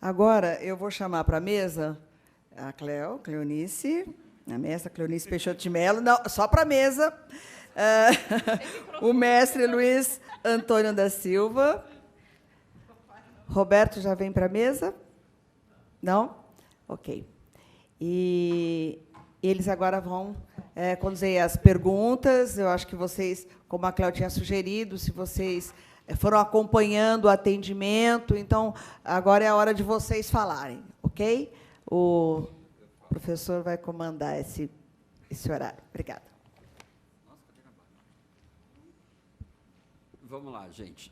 Agora, eu vou chamar para a mesa a Cleonice, a mestra Cleonice Peixoto de Mello, não, só para a mesa, o mestre Luiz Antônio da Silva. Roberto já vem para a mesa? Não? Ok. E eles agora vão conduzir as perguntas. Eu acho que vocês, como a Cléo tinha sugerido, se vocês foram acompanhando o atendimento, então, agora é a hora de vocês falarem, ok? O professor vai comandar esse horário. Obrigada. Vamos lá, gente.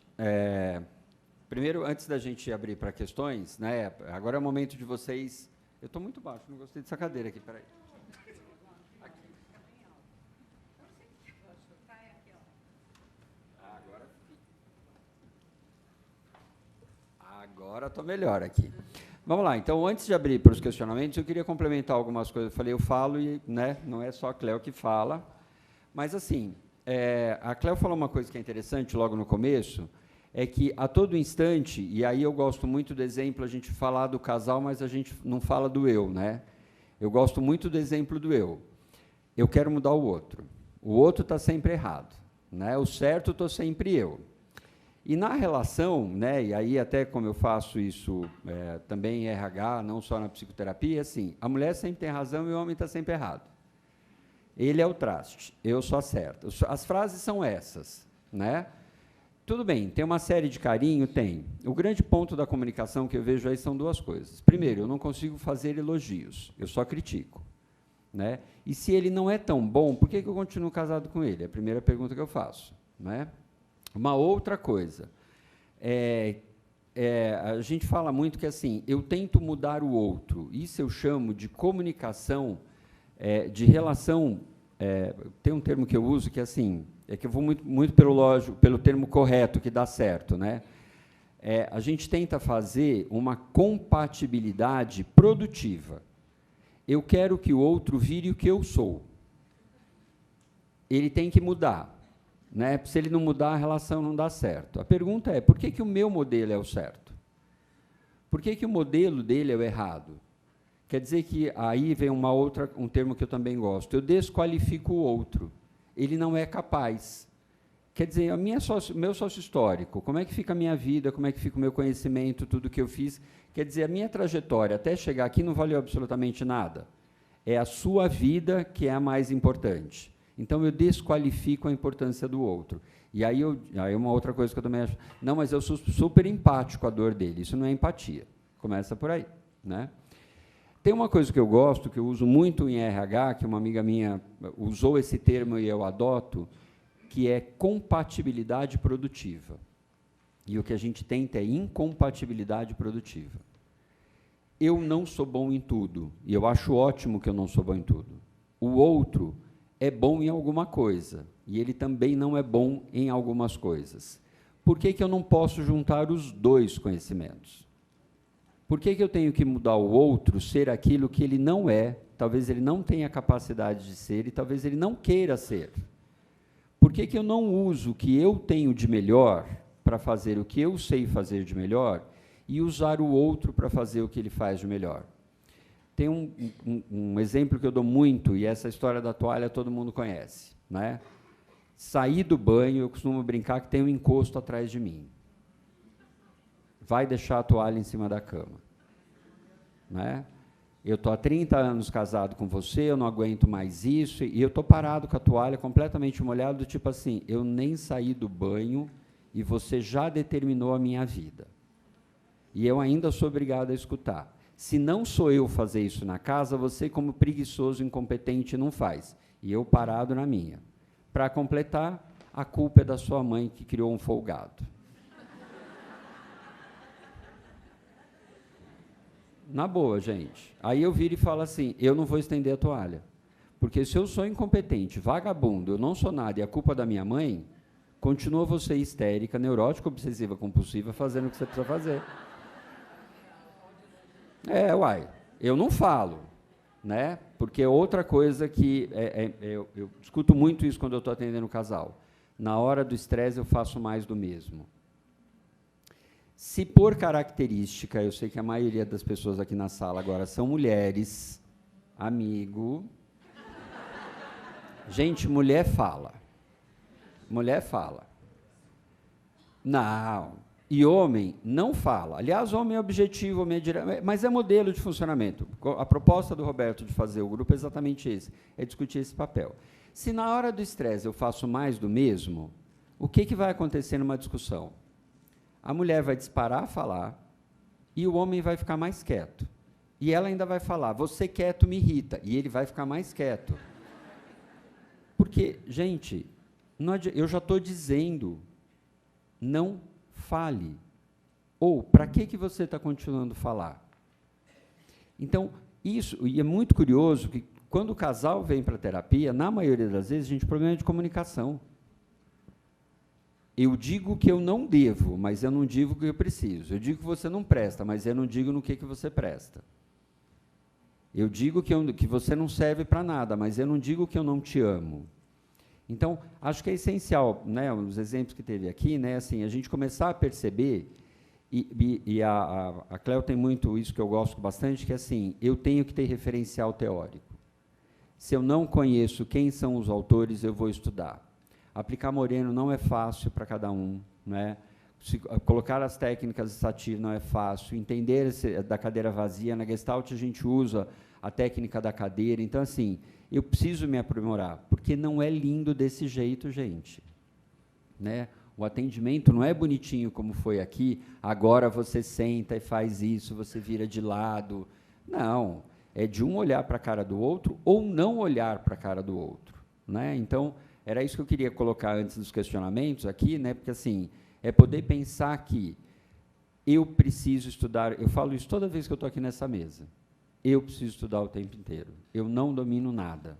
Primeiro, antes da gente abrir para questões, né, agora é o momento de vocês... Eu estou muito baixo, não gostei dessa cadeira aqui, peraí. Agora estou melhor aqui. Vamos lá, então, antes de abrir para os questionamentos, eu queria complementar algumas coisas. Eu falei, eu falo e, né, não é só a Cléo que fala, mas, assim, a Cléo falou uma coisa que é interessante logo no começo, é que, a todo instante, e aí eu gosto muito do exemplo, a gente falar do casal, mas a gente não fala do eu, né? Eu gosto muito do exemplo do eu. Eu quero mudar o outro está sempre errado, né? O certo estou sempre eu. E na relação, né, e aí até como eu faço isso também em RH, não só na psicoterapia, assim, a mulher sempre tem razão e o homem está sempre errado. Ele é o traste, eu sou a certa. As frases são essas, né? Tudo bem, tem uma série de carinho? Tem. O grande ponto da comunicação que eu vejo aí são duas coisas. Primeiro, eu não consigo fazer elogios, eu só critico, né? E se ele não é tão bom, por que eu continuo casado com ele? É a primeira pergunta que eu faço, né? Uma outra coisa, a gente fala muito que, assim, eu tento mudar o outro, isso eu chamo de comunicação, de relação, tem um termo que eu uso que, assim, é que eu vou muito pelo termo correto, que dá certo, né? A gente tenta fazer uma compatibilidade produtiva. Eu quero que o outro vire o que eu sou. Ele tem que mudar. Né? Se ele não mudar, a relação não dá certo. A pergunta é, por que o meu modelo é o certo? Por que o modelo dele é o errado? Quer dizer que aí vem um termo que eu também gosto. Eu desqualifico o outro. Ele não é capaz. Quer dizer, meu sócio histórico, como é que fica a minha vida, como é que fica o meu conhecimento, tudo que eu fiz? Quer dizer, a minha trajetória até chegar aqui não valeu absolutamente nada. É a sua vida que é a mais importante. Então, eu desqualifico a importância do outro. E aí uma outra coisa que eu também acho, não, mas eu sou super empático à dor dele. Isso não é empatia. Começa por aí, né? Tem uma coisa que eu gosto, que eu uso muito em RH, que uma amiga minha usou esse termo e eu adoto, que é compatibilidade produtiva. E o que a gente tenta é incompatibilidade produtiva. Eu não sou bom em tudo, e eu acho ótimo que eu não sou bom em tudo. O outro é bom em alguma coisa, e ele também não é bom em algumas coisas. Por que eu não posso juntar os dois conhecimentos? Por que eu tenho que mudar o outro, ser aquilo que ele não é, talvez ele não tenha capacidade de ser, e talvez ele não queira ser? Por que eu não uso o que eu tenho de melhor para fazer o que eu sei fazer de melhor, e usar o outro para fazer o que ele faz de melhor? Tem um exemplo que eu dou muito, e essa história da toalha todo mundo conhece, né? Sair do banho, eu costumo brincar que tem um encosto atrás de mim. Vai deixar a toalha em cima da cama, né? Eu estou há 30 anos casado com você, eu não aguento mais isso, e eu estou parado com a toalha completamente molhado, tipo assim, eu nem saí do banho e você já determinou a minha vida. E eu ainda sou obrigado a escutar. Se não sou eu fazer isso na casa, você, como preguiçoso, incompetente, não faz. E eu parado na minha. Para completar, a culpa é da sua mãe, que criou um folgado. Na boa, gente. Aí eu viro e falo assim, eu não vou estender a toalha. Porque se eu sou incompetente, vagabundo, eu não sou nada, e a culpa é da minha mãe, continua você histérica, neurótica, obsessiva, compulsiva, fazendo o que você precisa fazer. Uai, eu não falo, né? Porque é outra coisa que eu discuto muito isso quando eu estou atendendo o casal. Na hora do estresse, eu faço mais do mesmo. Se por característica, eu sei que a maioria das pessoas aqui na sala agora são mulheres, amigo. Gente, mulher fala. Mulher fala. Não. E homem não fala. Aliás, homem é objetivo, homem é direto, mas é modelo de funcionamento. A proposta do Roberto de fazer o grupo é exatamente esse, é discutir esse papel. Se na hora do estresse eu faço mais do mesmo, o que vai acontecer numa discussão? A mulher vai disparar a falar e o homem vai ficar mais quieto. E ela ainda vai falar, você quieto me irrita, e ele vai ficar mais quieto. Porque, gente, eu já estou dizendo, não fale. Ou, para que você está continuando a falar? Então, isso, e é muito curioso que, quando o casal vem para a terapia, na maioria das vezes, a gente tem problema de comunicação. Eu digo que eu não devo, mas eu não digo que eu preciso. Eu digo que você não presta, mas eu não digo no que você presta. Eu digo que você não serve para nada, mas eu não digo que eu não te amo. Então, acho que é essencial, né, os exemplos que teve aqui, né, assim, a gente começar a perceber, e a Cléo tem muito isso que eu gosto bastante, que é assim, eu tenho que ter referencial teórico. Se eu não conheço quem são os autores, eu vou estudar. Aplicar Moreno não é fácil para cada um, né? Colocar as técnicas de Satir não é fácil, entender da cadeira vazia, na Gestalt a gente usa a técnica da cadeira, então, assim, eu preciso me aprimorar, porque não é lindo desse jeito, gente. Né? O atendimento não é bonitinho como foi aqui, agora você senta e faz isso, você vira de lado. Não, é de um olhar para a cara do outro ou não olhar para a cara do outro. Né? Então, era isso que eu queria colocar antes dos questionamentos aqui, né? Porque, assim, é poder pensar que eu preciso estudar, eu falo isso toda vez que eu estou aqui nessa mesa, eu preciso estudar o tempo inteiro, eu não domino nada,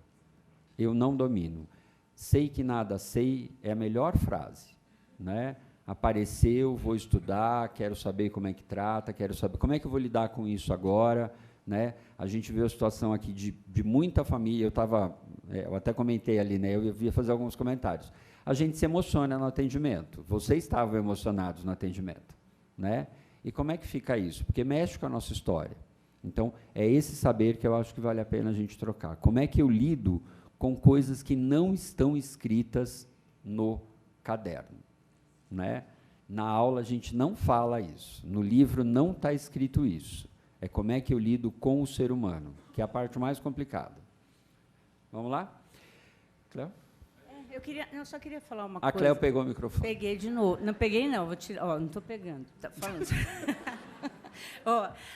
eu não domino. Sei que nada sei é a melhor frase. Né? Apareceu, vou estudar, quero saber como é que trata, quero saber como é que eu vou lidar com isso agora. Né? A gente viu a situação aqui de muita família, eu até comentei ali, né? Eu ia fazer alguns comentários. A gente se emociona no atendimento, vocês estavam emocionados no atendimento. Né? E como é que fica isso? Porque mexe com a nossa história. Então, é esse saber que eu acho que vale a pena a gente trocar. Como é que eu lido com coisas que não estão escritas no caderno? Né? Na aula, a gente não fala isso. No livro, não está escrito isso. É como é que eu lido com o ser humano, que é a parte mais complicada. Vamos lá? Cléo? Eu só queria falar uma A coisa. A Cléo pegou o microfone. Peguei de novo. Não peguei, não. Vou tirar. Não estou pegando. Tá falando.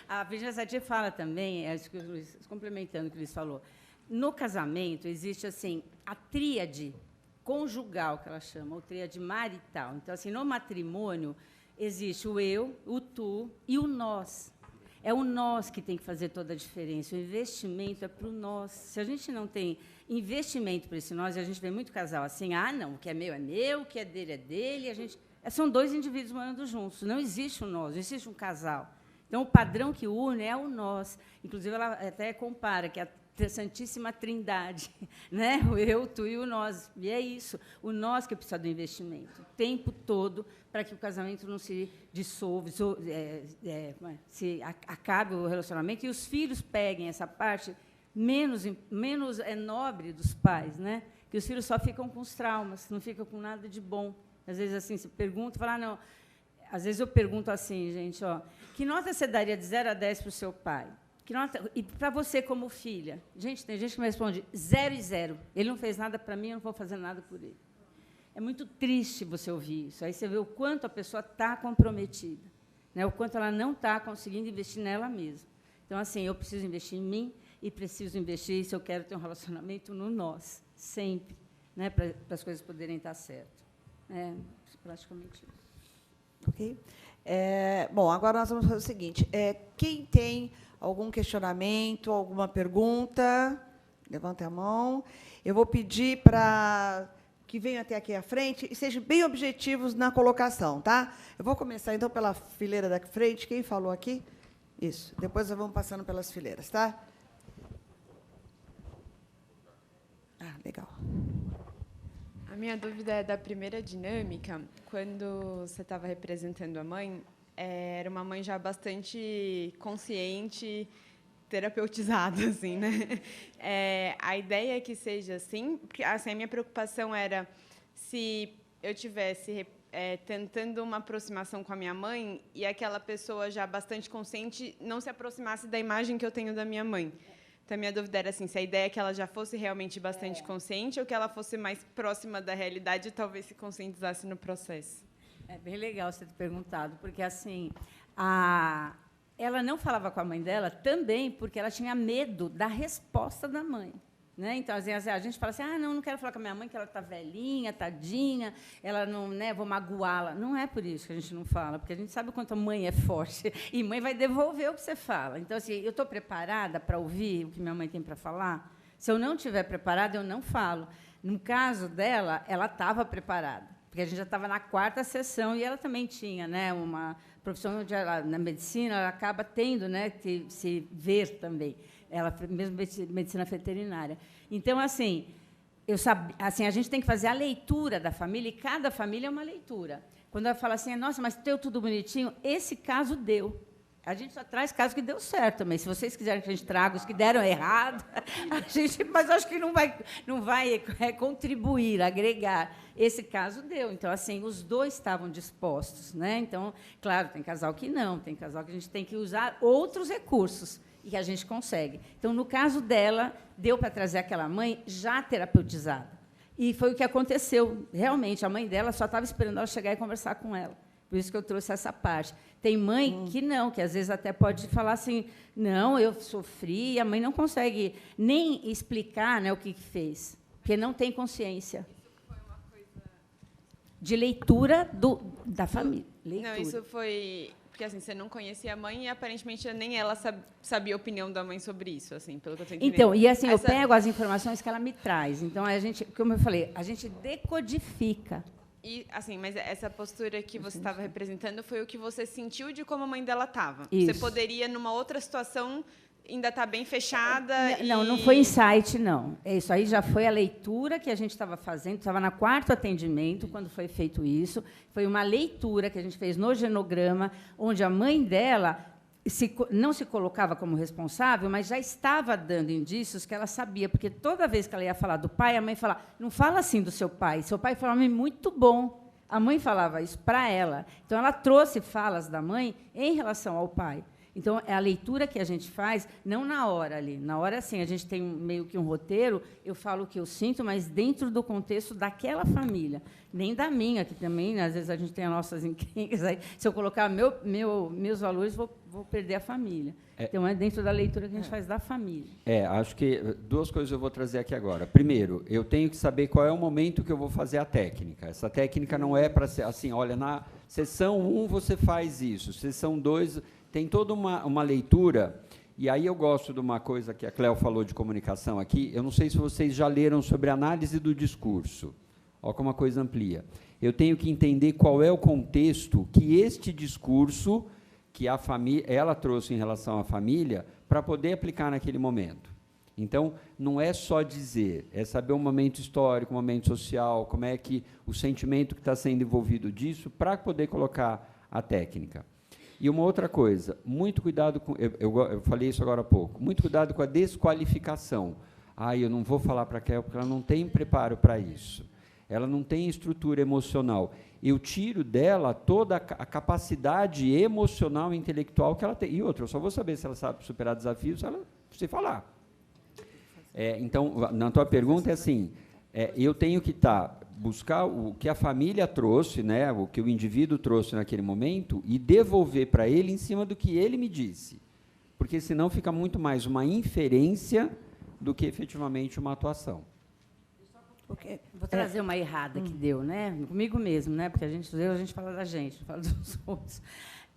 A Virginia Satir fala também, complementando o que o Luiz falou, no casamento existe assim a tríade conjugal, que ela chama, ou tríade marital. Então, assim, no matrimônio existe o eu, o tu e o nós. É o nós que tem que fazer toda a diferença. O investimento é para o nós. Se a gente não tem investimento para esse nós, e a gente vê muito casal assim, não, o que é meu, o que é dele, a gente... São dois indivíduos morando juntos, não existe um nós, não existe um casal. Então, o padrão que une é o nós. Inclusive, ela até compara que a Santíssima Trindade, né? O eu, tu e o nós. E é isso, o nós que precisa do investimento, o tempo todo, para que o casamento não se dissolva, se acabe o relacionamento, e os filhos peguem essa parte menos nobre dos pais, né? Que os filhos só ficam com os traumas, não ficam com nada de bom. Às vezes, assim, se pergunta, fala, não... Às vezes eu pergunto assim, gente, que nota você daria de 0 a 10 para o seu pai? Que nota, e para você como filha? Gente, tem gente que me responde 0 e 0. Ele não fez nada para mim, eu não vou fazer nada por ele. É muito triste você ouvir isso. Aí você vê o quanto a pessoa está comprometida, né? O quanto ela não está conseguindo investir nela mesma. Então, assim, eu preciso investir em mim e preciso investir, se eu quero ter um relacionamento, no nós, sempre, né? Para as coisas poderem estar certas. É praticamente isso. Ok? Bom, agora nós vamos fazer o seguinte. Quem tem algum questionamento, alguma pergunta, levante a mão. Eu vou pedir para que venham até aqui à frente e sejam bem objetivos na colocação. Tá? Eu vou começar, então, pela fileira da frente. Quem falou aqui? Isso. Depois nós vamos passando pelas fileiras. Tá? Legal. A minha dúvida é da primeira dinâmica, quando você estava representando a mãe, era uma mãe já bastante consciente, terapeutizada, assim, né? A ideia é que seja assim, porque assim, a minha preocupação era se eu tivesse tentando uma aproximação com a minha mãe e aquela pessoa já bastante consciente não se aproximasse da imagem que eu tenho da minha mãe. Então, a minha dúvida era assim, se a ideia é que ela já fosse realmente bastante consciente ou que ela fosse mais próxima da realidade e talvez se conscientizasse no processo. É bem legal você ter perguntado, porque assim, ela não falava com a mãe dela também porque ela tinha medo da resposta da mãe. Né? Então, assim, a gente fala assim, não quero falar com a minha mãe, que ela está velhinha, tadinha, ela não, né, vou magoá-la. Não é por isso que a gente não fala, porque a gente sabe o quanto a mãe é forte, e mãe vai devolver o que você fala. Então, assim, eu estou preparada para ouvir o que minha mãe tem para falar? Se eu não estiver preparada, eu não falo. No caso dela, ela estava preparada, porque a gente já estava na 4ª sessão, e ela também tinha, né, uma profissão onde ela, na medicina, ela acaba tendo, né, que se ver também. Ela mesmo medicina veterinária. Então, assim, a gente tem que fazer a leitura da família, e cada família é uma leitura. Quando ela fala assim, nossa, mas deu tudo bonitinho, esse caso deu. A gente só traz casos que deu certo também. Se vocês quiserem que a gente traga os que deram errado, mas acho que não vai contribuir, agregar. Esse caso deu. Então, assim, os dois estavam dispostos. Né? Então, claro, tem casal que não, tem casal que a gente tem que usar outros recursos, e que a gente consegue. Então, no caso dela, deu para trazer aquela mãe já terapeutizada. E foi o que aconteceu. Realmente, a mãe dela só estava esperando ela chegar e conversar com ela. Por isso que eu trouxe essa parte. Tem mãe que não, que às vezes até pode falar assim, não, eu sofri, e a mãe não consegue nem explicar, né, o que fez, porque não tem consciência. Isso foi uma coisa... De leitura da família. Leitura. Não, isso foi... Porque, assim, você não conhecia a mãe e, aparentemente, nem ela sabia a opinião da mãe sobre isso, assim, pelo que eu estou entendendo. Então, e assim, eu pego as informações que ela me traz. Então, a gente, como eu falei, a gente decodifica. E, assim, mas essa postura que você estava representando foi o que você sentiu de como a mãe dela estava. Isso. Você poderia, numa outra situação, ainda estar bem fechada Não foi insight, não. Isso aí já foi a leitura que a gente estava fazendo. Estava na 4º atendimento, quando foi feito isso. Foi uma leitura que a gente fez no genograma, onde a mãe dela não se colocava como responsável, mas já estava dando indícios que ela sabia, porque toda vez que ela ia falar do pai, a mãe falava, não fala assim do seu pai foi um homem muito bom. A mãe falava isso para ela. Então, ela trouxe falas da mãe em relação ao pai. Então, é a leitura que a gente faz, não na hora ali. Na hora, assim, a gente tem meio que um roteiro, eu falo o que eu sinto, mas dentro do contexto daquela família, nem da minha, que também, né, às vezes, a gente tem as nossas encrencas. Aí, se eu colocar meus valores, vou perder a família. Então, é dentro da leitura que a gente faz da família. Acho que 2 coisas eu vou trazer aqui agora. Primeiro, eu tenho que saber qual é o momento que eu vou fazer a técnica. Essa técnica não é para ser assim, olha, na sessão 1 você faz isso, sessão 2... Tem toda uma leitura, e aí eu gosto de uma coisa que a Cléo falou de comunicação aqui, eu não sei se vocês já leram sobre análise do discurso. Olha como uma coisa amplia. Eu tenho que entender qual é o contexto que este discurso, que a família, ela trouxe em relação à família, para poder aplicar naquele momento. Então, não é só dizer, é saber o momento histórico, o momento social, como é que o sentimento que está sendo envolvido disso, para poder colocar a técnica. E uma outra coisa, muito cuidado com... Eu falei isso agora há pouco. Muito cuidado com a desqualificação. Eu não vou falar para a Cléo, porque ela não tem preparo para isso. Ela não tem estrutura emocional. Eu tiro dela toda a capacidade emocional e intelectual que ela tem. E outra, eu só vou saber se ela sabe superar desafios se ela se falar. Então, na tua pergunta, é assim, eu tenho que buscar o que a família trouxe, né, o que o indivíduo trouxe naquele momento, e devolver para ele em cima do que ele me disse. Porque, senão, fica muito mais uma inferência do que, efetivamente, uma atuação. Vou trazer uma errada que deu, né? Comigo mesmo, né? Porque a gente fala da gente, não fala dos outros.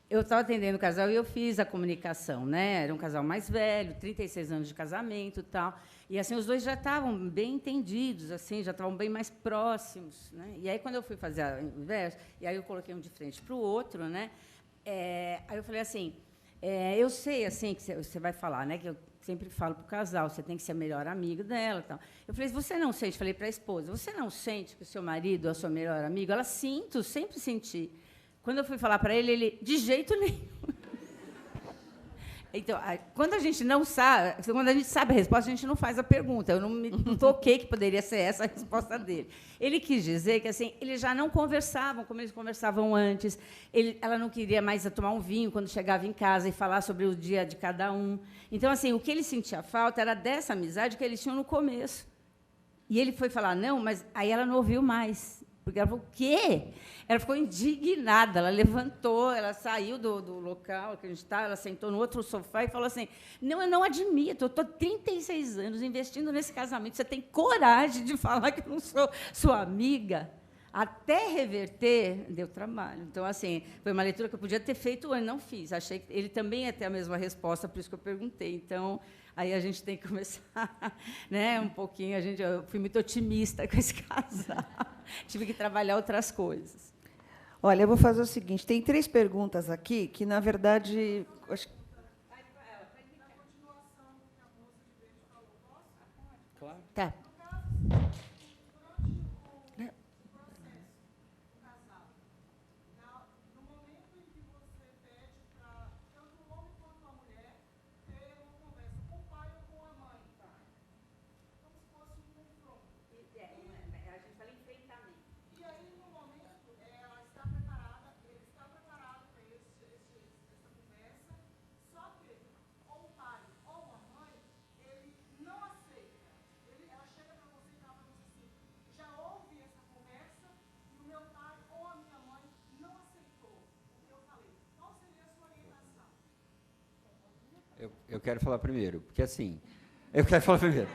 Eu estava atendendo o casal e eu fiz a comunicação, né? Era um casal mais velho, 36 anos de casamento e tal. E, assim, os dois já estavam bem entendidos, assim, já estavam bem mais próximos, né? E aí, quando eu fui fazer a inversa, e aí eu coloquei um de frente para o outro, né? Aí eu falei assim, eu sei, assim, que você vai falar, né? Que eu sempre falo para o casal, você tem que ser a melhor amigo dela, tal. Eu falei, você não sente? Falei para a esposa, você não sente que o seu marido é o seu melhor amigo? Ela, sinto, sempre senti. Quando eu fui falar para ele, de jeito nenhum. Então, quando a gente não sabe, quando a gente sabe a resposta, a gente não faz a pergunta. Eu não me toquei que poderia ser essa a resposta dele. Ele quis dizer que assim, eles já não conversavam como eles conversavam antes. Ela não queria mais tomar um vinho quando chegava em casa e falar sobre o dia de cada um. Então, assim, o que ele sentia falta era dessa amizade que eles tinham no começo. E ele foi falar, não, mas aí ela não ouviu mais. Porque ela falou, o quê? Ela ficou indignada, ela levantou, ela saiu do local que a gente estava, ela sentou no outro sofá e falou assim, não, eu não admito, eu estou 36 anos investindo nesse casamento, você tem coragem de falar que eu não sou sua amiga? Até reverter, deu trabalho. Então, assim, foi uma leitura que eu podia ter feito antes, não fiz. Achei que ele também ia ter a mesma resposta, por isso que eu perguntei. Então, aí a gente tem que começar, né, um pouquinho. Eu fui muito otimista com esse casal. Tive que trabalhar outras coisas. Olha, eu vou fazer o seguinte, tem 3 perguntas aqui que, na verdade, acho que... Claro. Tá. Eu quero falar primeiro, porque assim, eu quero falar primeiro.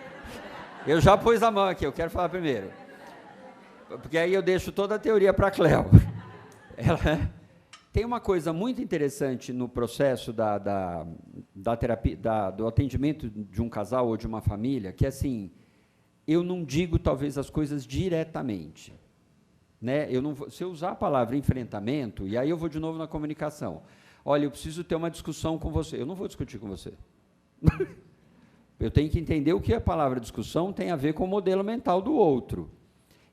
Eu já pus a mão aqui, eu quero falar primeiro. Porque aí eu deixo toda a teoria para a Cléo. Ela tem uma coisa muito interessante no processo da terapia, do atendimento de um casal ou de uma família, que assim, eu não digo talvez as coisas diretamente. Né? Se eu usar a palavra enfrentamento, e aí eu vou de novo na comunicação. Olha, eu preciso ter uma discussão com você. Eu não vou discutir com você. Eu tenho que entender o que a palavra discussão tem a ver com o modelo mental do outro.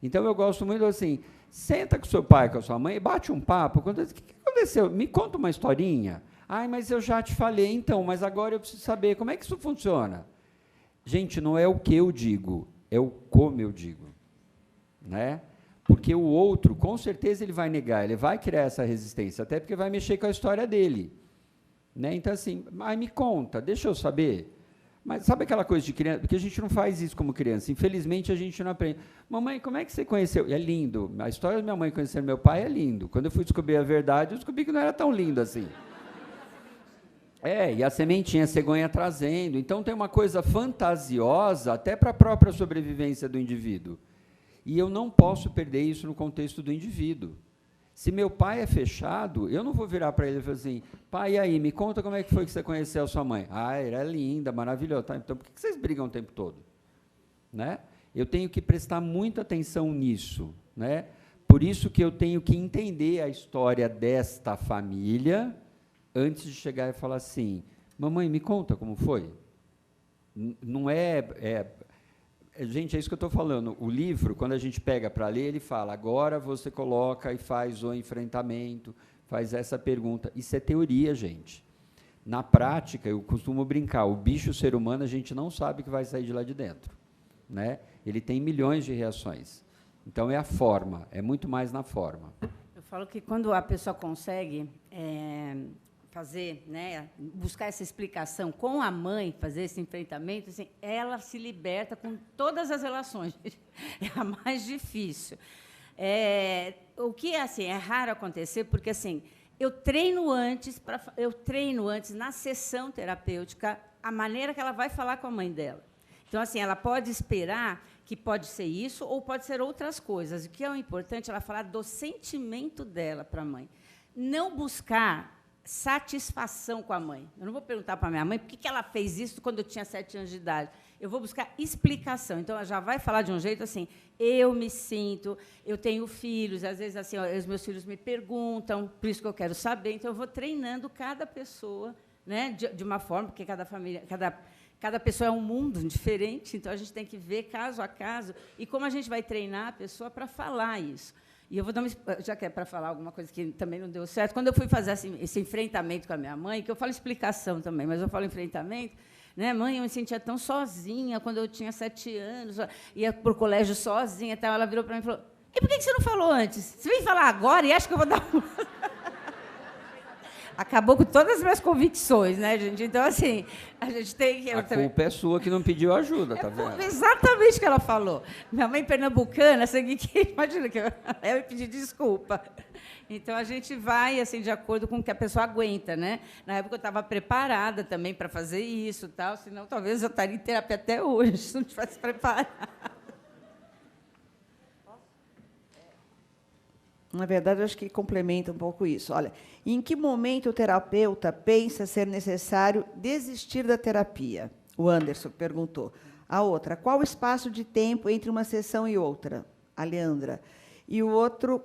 Então, eu gosto muito assim, senta com seu pai, com a sua mãe, e bate um papo. O que aconteceu? Me conta uma historinha. Ai, mas eu já te falei, então, mas agora eu preciso saber como é que isso funciona. Gente, não é o que eu digo, é o como eu digo. Né? Porque o outro, com certeza, ele vai negar, ele vai criar essa resistência, até porque vai mexer com a história dele. Né? Então, assim, me conta, deixa eu saber. Mas sabe aquela coisa de criança? Porque a gente não faz isso como criança. Infelizmente, a gente não aprende. Mamãe, como é que você conheceu? E é lindo. A história da minha mãe conhecendo meu pai é lindo. Quando eu fui descobrir a verdade, eu descobri que não era tão lindo assim. E a sementinha, a cegonha trazendo. Então, tem uma coisa fantasiosa até para a própria sobrevivência do indivíduo. E eu não posso perder isso no contexto do indivíduo. Se meu pai é fechado, eu não vou virar para ele e falar assim, pai, e aí, me conta como é que foi que você conheceu a sua mãe. Ah, ela é linda, maravilhosa. Tá, então, por que vocês brigam o tempo todo? Né? Eu tenho que prestar muita atenção nisso. Né? Por isso que eu tenho que entender a história desta família antes de chegar e falar assim, mamãe, me conta como foi. Não gente, é isso que eu estou falando. O livro, quando a gente pega para ler, ele fala, agora você coloca e faz o enfrentamento, faz essa pergunta. Isso é teoria, gente. Na prática, eu costumo brincar, o bicho ser humano, a gente não sabe o que vai sair de lá de dentro. Né? Ele tem milhões de reações. Então, é a forma, é muito mais na forma. Eu falo que, quando a pessoa consegue fazer, né, buscar essa explicação com a mãe, fazer esse enfrentamento, assim, ela se liberta com todas as relações. É a mais difícil. O que assim, é raro acontecer, porque assim, eu treino antes na sessão terapêutica a maneira que ela vai falar com a mãe dela. Então, assim, ela pode esperar que pode ser isso ou pode ser outras coisas. O que é importante ela falar do sentimento dela para a mãe. Não buscar satisfação com a mãe. Eu não vou perguntar para a minha mãe por que ela fez isso quando eu tinha 7 anos de idade. Eu vou buscar explicação. Então, ela já vai falar de um jeito assim, eu me sinto, eu tenho filhos, às vezes assim, os meus filhos me perguntam, por isso que eu quero saber. Então, eu vou treinando cada pessoa, né, de uma forma, porque cada família, cada pessoa é um mundo diferente, então a gente tem que ver caso a caso e como a gente vai treinar a pessoa para falar isso. E eu vou dar já que é para falar alguma coisa que também não deu certo, quando eu fui fazer esse enfrentamento com a minha mãe, que eu falo explicação também, mas eu falo enfrentamento, né? Mãe, eu me sentia tão sozinha quando eu tinha 7 anos, ia para o colégio sozinha, tal. Ela virou para mim e falou: e por que você não falou antes? Você vem falar agora e acha que eu vou dar Acabou com todas as minhas convicções, né, gente? Então, assim, a gente tem que... A culpa é sua que não pediu ajuda, tá vendo? Exatamente o que ela falou. Minha mãe pernambucana, sangue quente, imagina que eu ia pedir desculpa. Então, a gente vai, assim, de acordo com o que a pessoa aguenta, né? Na época, eu estava preparada também para fazer isso, tal, senão talvez eu estaria em terapia até hoje, se não tivesse preparada. Na verdade, eu acho que complementa um pouco isso. Olha, em que momento o terapeuta pensa ser necessário desistir da terapia? O Anderson perguntou. A outra, qual o espaço de tempo entre uma sessão e outra? A Leandra. E o outro,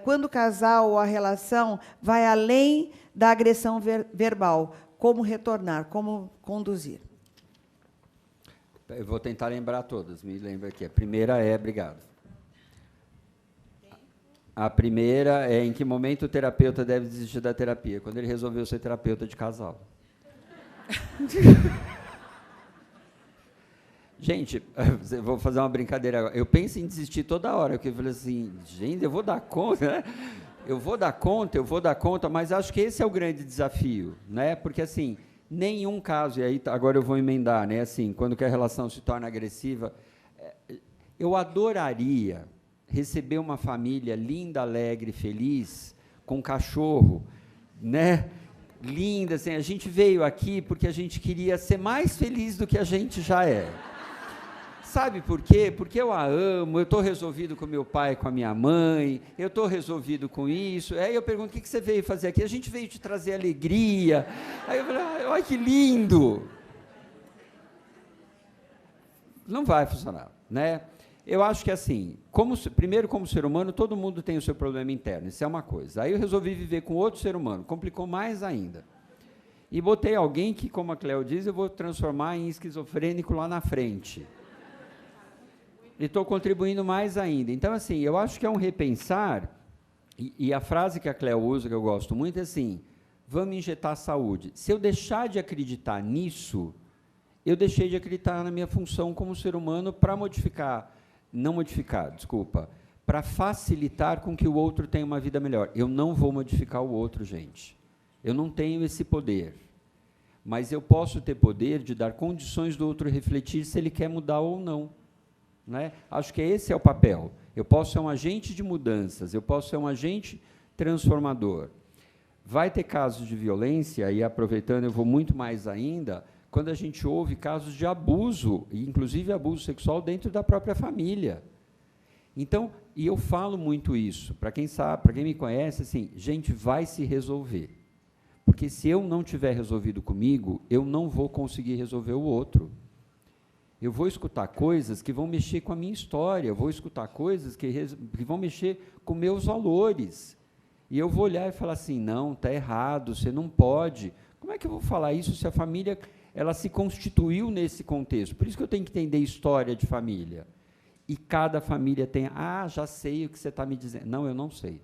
quando o casal ou a relação vai além da agressão verbal, como retornar, como conduzir? Eu vou tentar lembrar todas, me lembra aqui. A primeira obrigado. A primeira é em que momento o terapeuta deve desistir da terapia? Quando ele resolveu ser terapeuta de casal. Gente, eu vou fazer uma brincadeira agora. Eu penso em desistir toda hora, porque eu falei assim, gente, eu vou dar conta, né? Eu vou dar conta, mas acho que esse é o grande desafio, né? Porque, assim, nenhum caso, e aí agora eu vou emendar, né? Assim, quando que a relação se torna agressiva, eu adoraria receber uma família linda, alegre, feliz, com cachorro, né? Linda, assim, a gente veio aqui porque a gente queria ser mais feliz do que a gente já é. Sabe por quê? Porque eu a amo, eu estou resolvido com meu pai, com a minha mãe, eu estou resolvido com isso. Aí eu pergunto, o que você veio fazer aqui? A gente veio te trazer alegria. Aí eu falei, olha que lindo. Não vai funcionar, né? Eu acho que, assim, primeiro, como ser humano, todo mundo tem o seu problema interno, isso é uma coisa. Aí eu resolvi viver com outro ser humano, complicou mais ainda. E botei alguém que, como a Cléo diz, eu vou transformar em esquizofrênico lá na frente. E estou contribuindo mais ainda. Então, assim, eu acho que é um repensar, e a frase que a Cléo usa, que eu gosto muito, é assim, vamos injetar saúde. Se eu deixar de acreditar nisso, eu deixei de acreditar na minha função como ser humano para para facilitar com que o outro tenha uma vida melhor. Eu não vou modificar o outro, gente. Eu não tenho esse poder. Mas eu posso ter poder de dar condições do outro refletir se ele quer mudar ou não. Né? Acho que esse é o papel. Eu posso ser um agente de mudanças, eu posso ser um agente transformador. Vai ter casos de violência, e aproveitando, eu vou muito mais ainda, quando a gente ouve casos de abuso, inclusive abuso sexual dentro da própria família. Então, e eu falo muito isso, para quem sabe, para quem me conhece, assim, gente, vai se resolver. Porque se eu não tiver resolvido comigo, eu não vou conseguir resolver o outro. Eu vou escutar coisas que vão mexer com a minha história, eu vou escutar coisas que vão mexer com meus valores. E eu vou olhar e falar assim, não, está errado, você não pode. Como é que eu vou falar isso se a família ela se constituiu nesse contexto? Por isso que eu tenho que entender história de família. E cada família tem, já sei o que você está me dizendo. Não, eu não sei.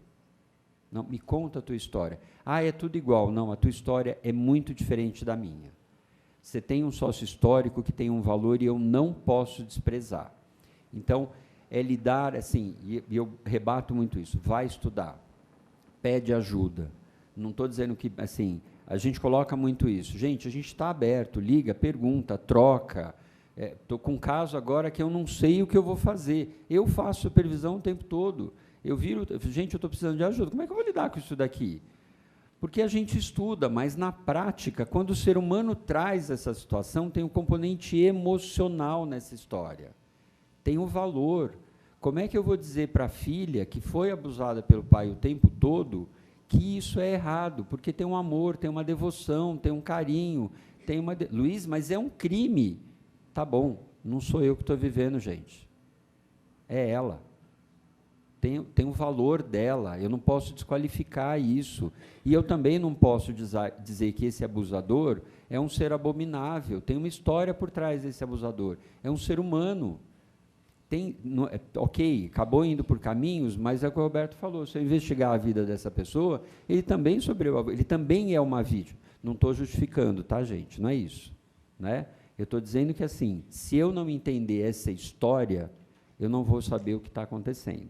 Não, me conta a tua história. É tudo igual. Não, a tua história é muito diferente da minha. Você tem um sócio histórico que tem um valor e eu não posso desprezar. Então, é lidar, assim, e eu rebato muito isso, vai estudar, pede ajuda. Não estou dizendo que, assim, a gente coloca muito isso. Gente, a gente está aberto, liga, pergunta, troca. Estou com um caso agora que eu não sei o que eu vou fazer. Eu faço supervisão o tempo todo. Eu viro, gente, eu estou precisando de ajuda. Como é que eu vou lidar com isso daqui? Porque a gente estuda, mas, na prática, quando o ser humano traz essa situação, tem um componente emocional nessa história. Tem um valor. Como é que eu vou dizer para a filha, que foi abusada pelo pai o tempo todo, que isso é errado? Porque tem um amor, tem uma devoção, tem um carinho, tem uma... Luiz, mas é um crime. Tá bom, não sou eu que estou vivendo, gente. É ela. Tem o valor dela, eu não posso desqualificar isso. E eu também não posso dizer que esse abusador é um ser abominável, tem uma história por trás desse abusador, é um ser humano. ok, acabou indo por caminhos, mas é o que o Roberto falou, se eu investigar a vida dessa pessoa, ele também é uma vítima. Não estou justificando, tá, gente? Não é isso. Né? Eu estou dizendo que, assim, se eu não entender essa história, eu não vou saber o que está acontecendo.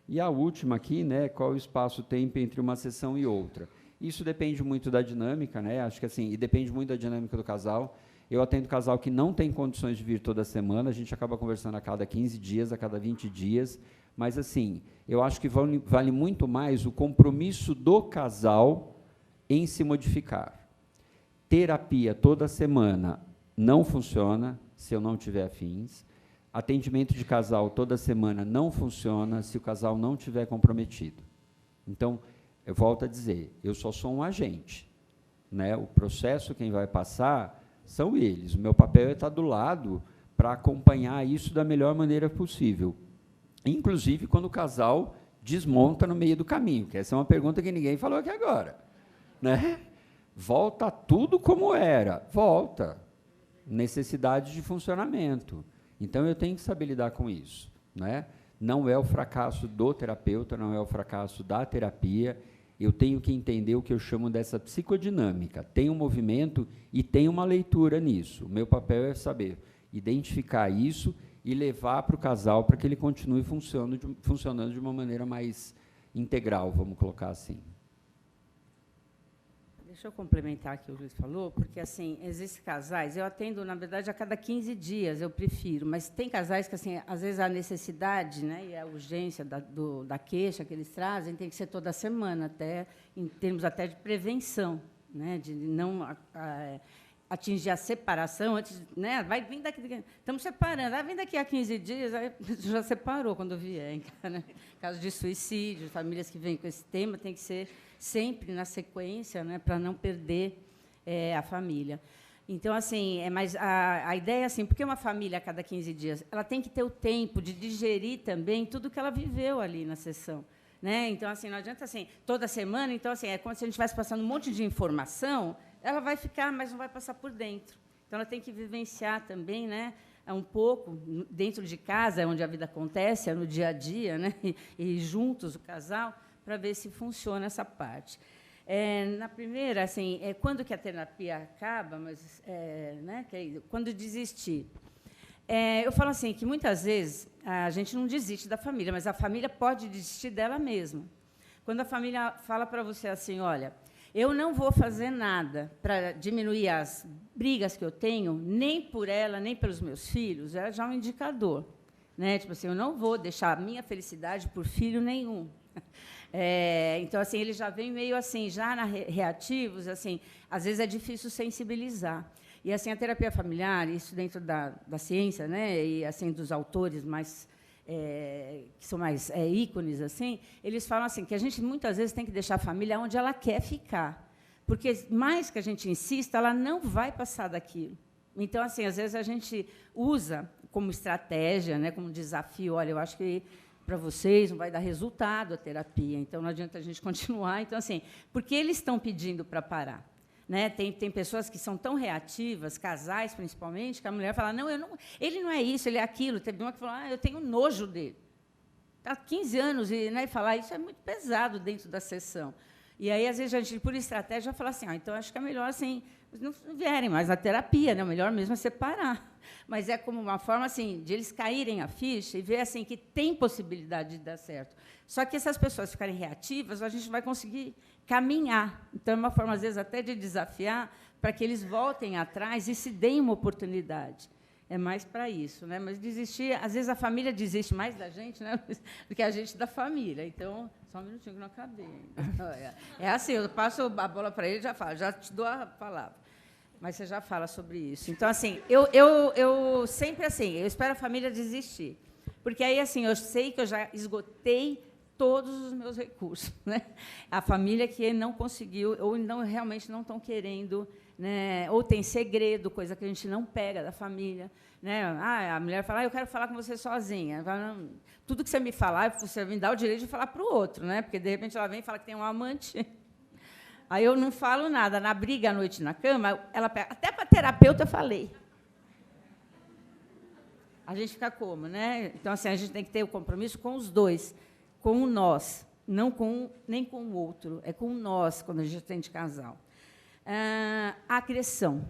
E a última aqui, né, qual o espaço-tempo entre uma sessão e outra? Isso depende muito da dinâmica, né? Acho que assim, e depende muito da dinâmica do casal. Eu atendo casal que não tem condições de vir toda semana, a gente acaba conversando a cada 15 dias, a cada 20 dias, mas assim, eu acho que vale muito mais o compromisso do casal em se modificar. Terapia toda semana não funciona se eu não tiver afins. Atendimento de casal toda semana não funciona se o casal não tiver comprometido. Então, eu volto a dizer, eu só sou um agente. Né? O processo, quem vai passar, são eles. O meu papel é estar do lado para acompanhar isso da melhor maneira possível. Inclusive, quando o casal desmonta no meio do caminho, que essa é uma pergunta que ninguém falou aqui agora. Né? Volta tudo como era. Volta. Necessidade de funcionamento. Então, eu tenho que saber lidar com isso. Né? Não é o fracasso do terapeuta, não é o fracasso da terapia. Eu tenho que entender o que eu chamo dessa psicodinâmica. Tem um movimento e tem uma leitura nisso. O meu papel é saber identificar isso e levar para o casal para que ele continue funcionando de uma maneira mais integral, vamos colocar assim. Deixa eu complementar o que o Luiz falou, porque, assim, existem casais, eu atendo, na verdade, a cada 15 dias, eu prefiro, mas tem casais que, assim, às vezes, a necessidade, né, e a urgência da queixa que eles trazem tem que ser toda semana, até, em termos até de prevenção, né, de não atingir a separação antes, né, vai vir daqui, estamos separando, vem daqui a 15 dias, aí já separou quando vier, né? Caso de suicídio, famílias que vêm com esse tema, tem que ser sempre na sequência, né, para não perder a família. Então, assim, mas a ideia é assim, porque uma família a cada 15 dias, ela tem que ter o tempo de digerir também tudo que ela viveu ali na sessão. Né? Então, assim, não adianta assim, toda semana, então, assim, é como se a gente estivesse passando um monte de informação, ela vai ficar, mas não vai passar por dentro. Então, ela tem que vivenciar também, né, um pouco, dentro de casa, onde a vida acontece, é no dia a dia, né, e juntos, o casal, para ver se funciona essa parte. Na primeira, assim, quando que a terapia acaba, mas, né, quando desistir. Eu falo assim, que muitas vezes a gente não desiste da família, mas a família pode desistir dela mesma. Quando a família fala para você assim, olha, eu não vou fazer nada para diminuir as brigas que eu tenho, nem por ela, nem pelos meus filhos, é já um indicador. Né? Tipo assim, eu não vou deixar a minha felicidade por filho nenhum. Então, assim, eles já vêm meio assim, já reativos, assim, às vezes é difícil sensibilizar. E assim, a terapia familiar, isso dentro da ciência, né, e assim dos autores mais que são mais ícones, assim, eles falam assim que a gente muitas vezes tem que deixar a família onde ela quer ficar, porque mais que a gente insista, ela não vai passar daquilo. Então, assim, às vezes a gente usa como estratégia, né, como desafio. Olha, eu acho que para vocês não vai dar resultado a terapia, então não adianta a gente continuar. Então, assim, porque eles estão pedindo para parar. Né? Tem pessoas que são tão reativas, casais principalmente, que a mulher fala, não, ele não é isso, ele é aquilo. Teve uma que falou, eu tenho nojo dele. Há 15 anos, né, e falar isso é muito pesado dentro da sessão. E aí, às vezes, a gente, por estratégia, fala assim, então acho que é melhor assim, não vierem mais na terapia, né? O melhor mesmo é separar. Mas é como uma forma assim, de eles caírem a ficha e ver assim, que tem possibilidade de dar certo. Só que essas pessoas ficarem reativas, a gente vai conseguir caminhar. Então, é uma forma, às vezes, até de desafiar para que eles voltem atrás e se deem uma oportunidade. É mais para isso. Né? Mas desistir, às vezes, a família desiste mais da gente, né, do que a gente da família. Então, só um minutinho que não acabei ainda. É assim, eu passo a bola para ele e já falo, já te dou a palavra. Mas você já fala sobre isso. Então, assim, eu sempre assim, eu espero a família desistir. Porque aí, assim, eu sei que eu já esgotei todos os meus recursos. Né? A família que não conseguiu, ou não, realmente não estão querendo, né? Ou tem segredo, coisa que a gente não pega da família. Né? A mulher fala, eu quero falar com você sozinha. Falo, tudo que você me falar, você me dá o direito de falar para o outro, né? Porque, de repente, ela vem e fala que tem um amante. Aí eu não falo nada. Na briga à noite na cama, ela pega. Até para a terapeuta eu falei. a gente fica como, né? Então, assim, a gente tem que ter o compromisso com os dois, com o nós, não com nem com o outro, é com o nós, quando a gente atende casal. A agressão.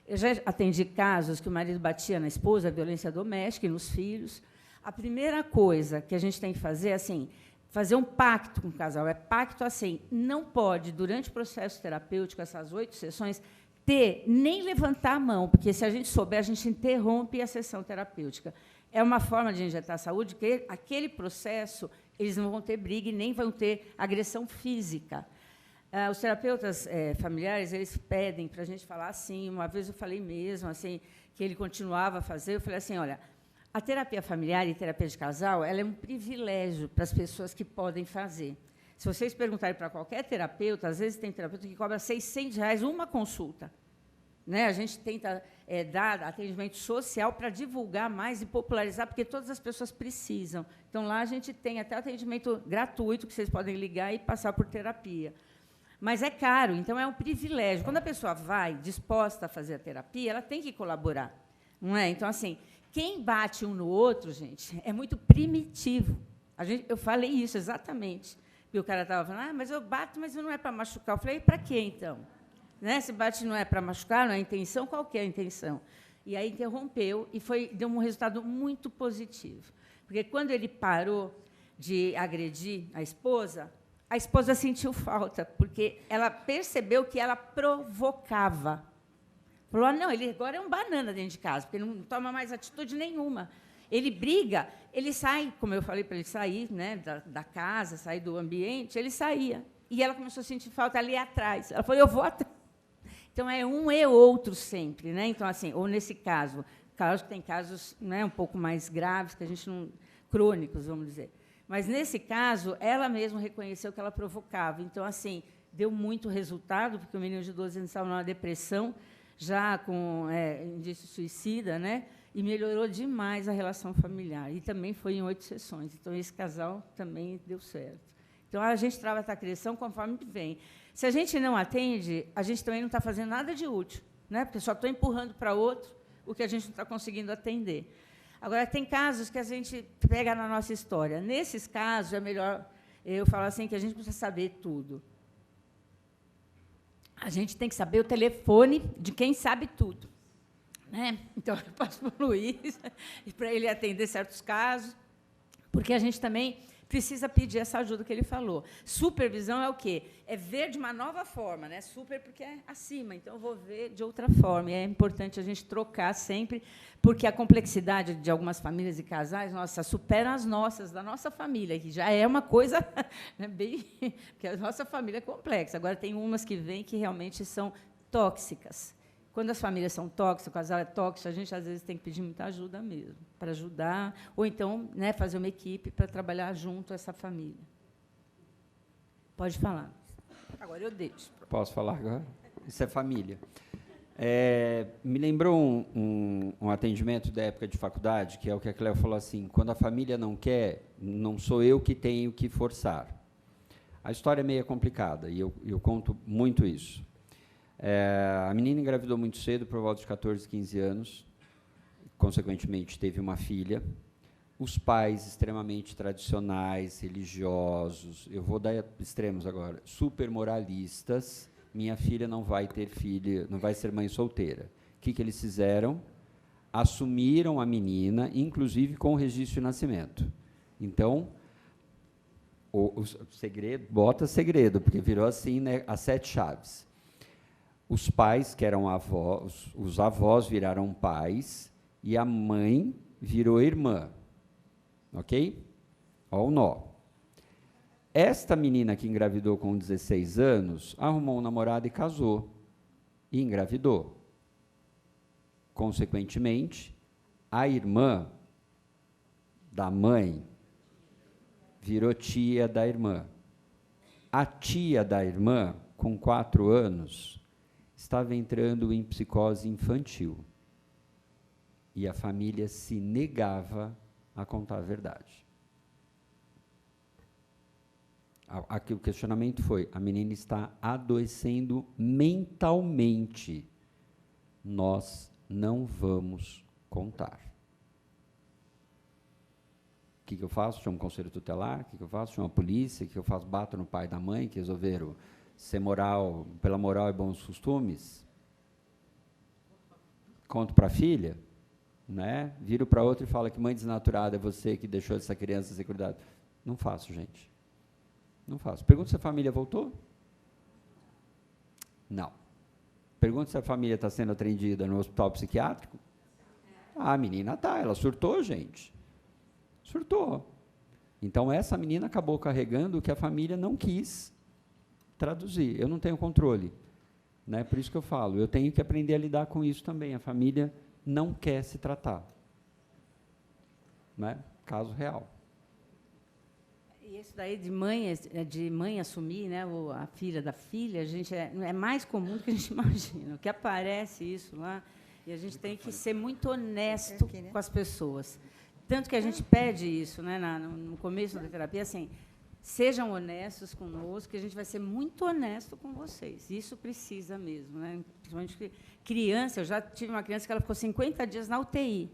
Eu já atendi casos que o marido batia na esposa, violência doméstica e nos filhos. A primeira coisa que a gente tem que fazer é, assim, fazer um pacto com o casal. É pacto assim, não pode, durante o processo terapêutico, essas 8 sessões, nem levantar a mão, porque, se a gente souber, a gente interrompe a sessão terapêutica. É uma forma de injetar saúde, que aquele processo, eles não vão ter briga e nem vão ter agressão física. Os terapeutas familiares, eles pedem para a gente falar assim. Uma vez eu falei mesmo, assim, que ele continuava a fazer. Eu falei assim, olha, a terapia familiar e terapia de casal, ela é um privilégio para as pessoas que podem fazer. Se vocês perguntarem para qualquer terapeuta, às vezes tem terapeuta que cobra R$600 uma consulta. Né? A gente tenta dar atendimento social para divulgar mais e popularizar, porque todas as pessoas precisam. Então, lá a gente tem até atendimento gratuito, que vocês podem ligar e passar por terapia. Mas é caro, então é um privilégio. Quando a pessoa vai disposta a fazer a terapia, ela tem que colaborar. Não é? Então, assim, quem bate um no outro, gente, é muito primitivo. Eu falei isso exatamente. E o cara estava falando, mas eu bato, mas não é para machucar. Eu falei, para quê, então? Né? Se bate não é para machucar, não é a intenção, qual que é a intenção? E aí interrompeu e deu um resultado muito positivo. Porque, quando ele parou de agredir a esposa sentiu falta, porque ela percebeu que ela provocava. Falou, não, ele agora é um banana dentro de casa, porque não toma mais atitude nenhuma. Ele briga, ele sai, como eu falei para ele sair, né, da casa, sair do ambiente, ele saía. E ela começou a sentir falta ali atrás. Ela falou, eu vou atrás. Então, é um e outro sempre. Né? Então, assim, ou nesse caso, claro que tem casos, né, um pouco mais graves, que a gente não, crônicos, vamos dizer. Mas, nesse caso, ela mesma reconheceu que ela provocava. Então, assim, deu muito resultado, porque o menino de 12 anos estava numa depressão, já com indício suicida, né? E melhorou demais a relação familiar. E também foi em 8 sessões. Então, esse casal também deu certo. Então, a gente trata a agressão conforme vem. Se a gente não atende, a gente também não está fazendo nada de útil, né? Porque só estou empurrando para outro o que a gente não está conseguindo atender. Agora, tem casos que a gente pega na nossa história. Nesses casos, é melhor eu falar assim, que a gente precisa saber tudo. A gente tem que saber o telefone de quem sabe tudo. Né? Então, eu passo para o Luiz, para ele atender certos casos, porque a gente também precisa pedir essa ajuda que ele falou. Supervisão é o quê? É ver de uma nova forma, né? Super porque é acima, então eu vou ver de outra forma. E é importante a gente trocar sempre, porque a complexidade de algumas famílias e casais, nossa, supera as nossas, da nossa família, que já é uma coisa, né, bem... Porque a nossa família é complexa. Agora, tem umas que vêm que realmente são tóxicas. Quando as famílias são tóxicas, o casal é tóxico, a gente, às vezes, tem que pedir muita ajuda mesmo, para ajudar, ou então, né, fazer uma equipe para trabalhar junto a essa família. Pode falar. Agora eu deixo. Posso falar agora? Isso é família. Me lembrou um atendimento da época de faculdade, que é o que a Cléo falou assim, quando a família não quer, não sou eu que tenho que forçar. A história é meio complicada, e eu conto muito isso. A menina engravidou muito cedo, por volta de 14, 15 anos, consequentemente teve uma filha. Os pais extremamente tradicionais, religiosos, eu vou dar extremos agora, super moralistas, minha filha não vai ter filha, não vai ser mãe solteira. O que eles fizeram? Assumiram a menina, inclusive com o registro de nascimento. Então, o segredo, bota segredo, porque virou assim, né, as 7 chaves. Os pais, que eram avós, os avós viraram pais, e a mãe virou irmã. Ok? Olha o nó. Esta menina que engravidou com 16 anos, arrumou um namorado e casou. E engravidou. Consequentemente, a irmã da mãe virou tia da irmã. A tia da irmã, com 4 anos, estava entrando em psicose infantil. E a família se negava a contar a verdade. Aqui o questionamento foi, a menina está adoecendo mentalmente. Nós não vamos contar. que eu faço? Chamo um conselho tutelar? O que eu faço? Chamo a polícia? O que eu faço? Bato no pai e da mãe, que resolveram ser moral, pela moral e bons costumes? Conto para a filha, né? Viro para outra e falo que mãe desnaturada é você que deixou essa criança ser cuidada. Não faço, gente. Não faço. Pergunta se a família voltou? Não. Pergunta se a família está sendo atendida no hospital psiquiátrico? Ah, a menina está, ela surtou, gente. Surtou. Então, essa menina acabou carregando o que a família não quis traduzir. Eu não tenho controle. Né? Por isso que eu falo, eu tenho que aprender a lidar com isso também. A família não quer se tratar. Né? Caso real. E isso daí de mãe assumir, né, a filha da filha, a gente é mais comum do que a gente imagina. O que aparece isso lá, e a gente tem que ser muito honesto com as pessoas. Tanto que a gente pede isso, né, no começo da terapia, assim, sejam honestos conosco, que a gente vai ser muito honesto com vocês. Isso precisa mesmo, né? Principalmente criança. Eu já tive uma criança que ela ficou 50 dias na UTI,